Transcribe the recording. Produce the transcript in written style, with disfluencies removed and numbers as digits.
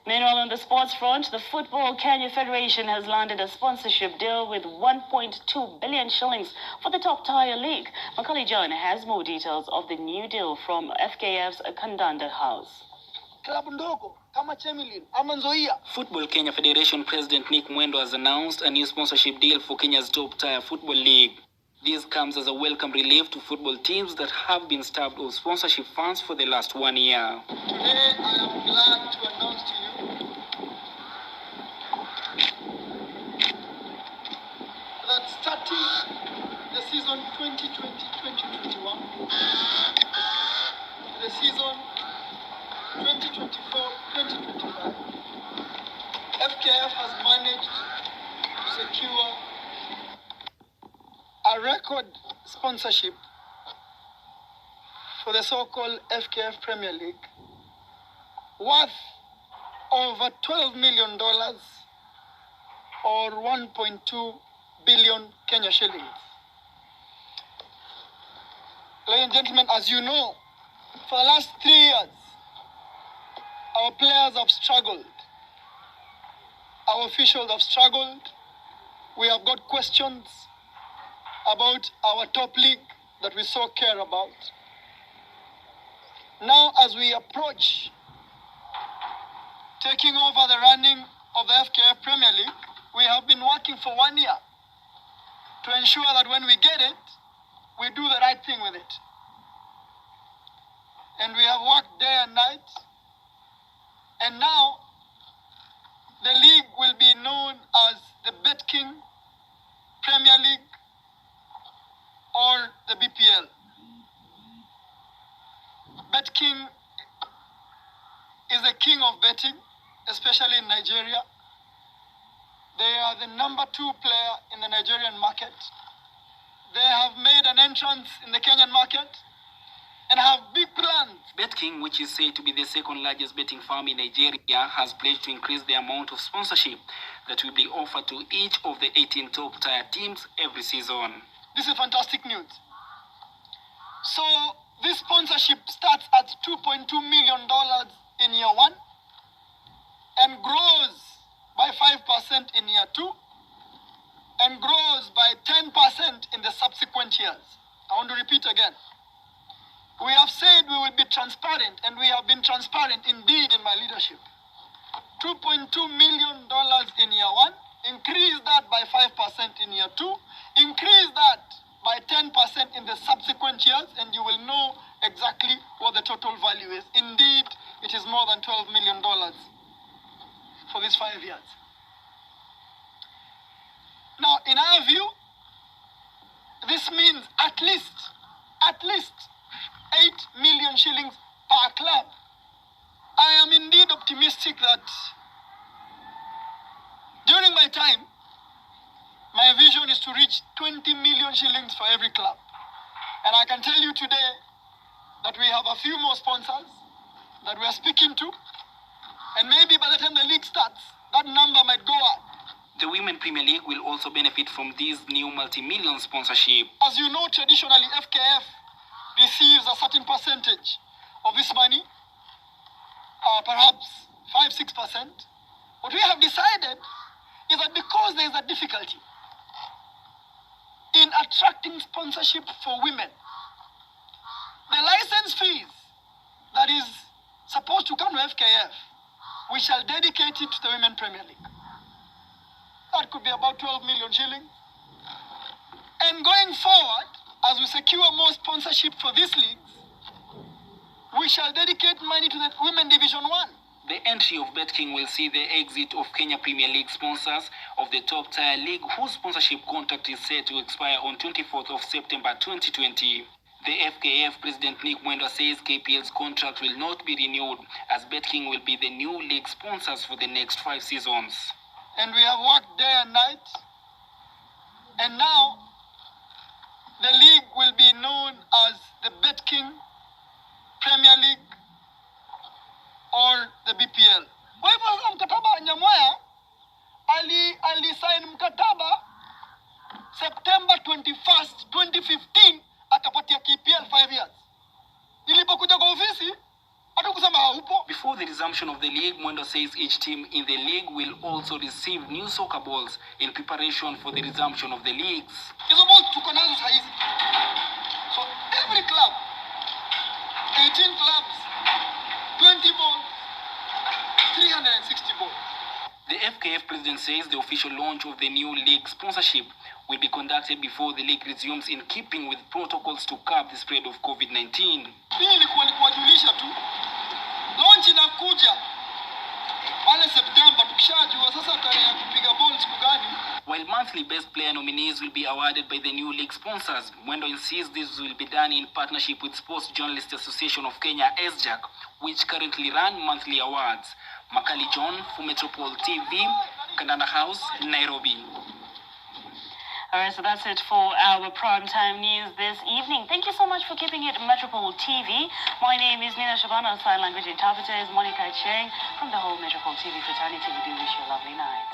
Meanwhile, on the sports front, the Football Kenya Federation has landed a sponsorship deal with 1.2 billion shillings for the top tier league. Macaulay John has more details of the new deal from FKF's Kandanda House. Football Kenya Federation President Nick Mwendo has announced a new sponsorship deal for Kenya's top tier football league. This comes as a welcome relief to football teams that have been starved of sponsorship funds for the last 1 year. Today, I am glad to announce to you that starting the season 2020-2021, the season 2024-2025, FKF has managed to secure a record sponsorship for the so-called FKF Premier League worth over $12 million or 1.2 billion Kenya shillings. Ladies and gentlemen, as you know, for the last 3 years, our players have struggled. Our officials have struggled. We have got questions about our top league that we so care about. Now, as we approach taking over the running of the FKF Premier League, we have been working for 1 year to ensure that when we get it, we do the right thing with it. And we have worked day and night. And now, the league will be known as the BetKing Premier League or the BPL. BetKing is the king of betting, especially in Nigeria. They are the number 2 player in the Nigerian market. They have made an entrance in the Kenyan market and have big plans. BetKing, which is said to be the second largest betting firm in Nigeria, has pledged to increase the amount of sponsorship that will be offered to each of the 18 top tier teams every season. This is fantastic news. So this sponsorship starts at $2.2 million in year 1 and grows by 5% in year 2 and grows by 10% in the subsequent years. I want to repeat again. We have said we will be transparent, and we have been transparent indeed in my leadership. $2.2 million in year 1, increase that by 5% in year 2, increase that by 10% in the subsequent years, and you will know exactly what the total value is. Indeed, it is more than $12 million for these 5 years. Now, in our view, this means at least 8 million shillings per club. I am indeed optimistic that during my time, my vision is to reach 20 million shillings for every club. And I can tell you today that we have a few more sponsors that we are speaking to. And maybe by the time the league starts, that number might go up. The Women Premier League will also benefit from this new multi-million sponsorship. As you know, traditionally, FKF receives a certain percentage of this money, perhaps 5-6%. What we have decided is that because there is a difficulty in attracting sponsorship for women, the license fees that is supposed to come to FKF, we shall dedicate it to the Women Premier League. That could be about 12 million shillings. And going forward, as we secure more sponsorship for these leagues, we shall dedicate money to the Women Division 1. The entry of BetKing will see the exit of Kenya Premier League sponsors of the top tier league, whose sponsorship contract is set to expire on 24th of September 2020. The FKF President Nick Mwendo says KPL's contract will not be renewed, as BetKing will be the new league sponsors for the next 5 seasons. And we have worked day and night, and now the league will be known as the BetKing Premier League or the BPL. Kwa hivyo mkataba wa Nyamwea alisign mkataba September 21st, 2015, akapatia KPL 5 years. Nilipokuja kwa ofisi, Hatukusema haupo. Before the resumption of the league, Mwendo says each team in the league will also receive new soccer balls in preparation for the resumption of the leagues. Hizo balls tuko nazo saa hizi. So every club, 18 clubs, 20 balls, 360 balls. The FKF president says the official launch of the new league sponsorship will be conducted before the league resumes, in keeping with protocols to curb the spread of COVID-19. Hii ilikuwa ni kuwajulisha tu. Launch inakuja pale September, tukishajua sasa tarehe ya kupiga ball siku gani. While monthly best player nominees will be awarded by the new league sponsors, Mwendo insists this will be done in partnership with Sports Journalists Association of Kenya, SJAC, which currently run monthly awards. Makali John for Metropole TV, Kandana House, Nairobi. All right, so that's it for our primetime news this evening. Thank you so much for keeping it Metropole TV. My name is Nina Shabana, sign language interpreter is Monica Cheng from the whole Metropole TV fraternity. We do wish you a lovely night.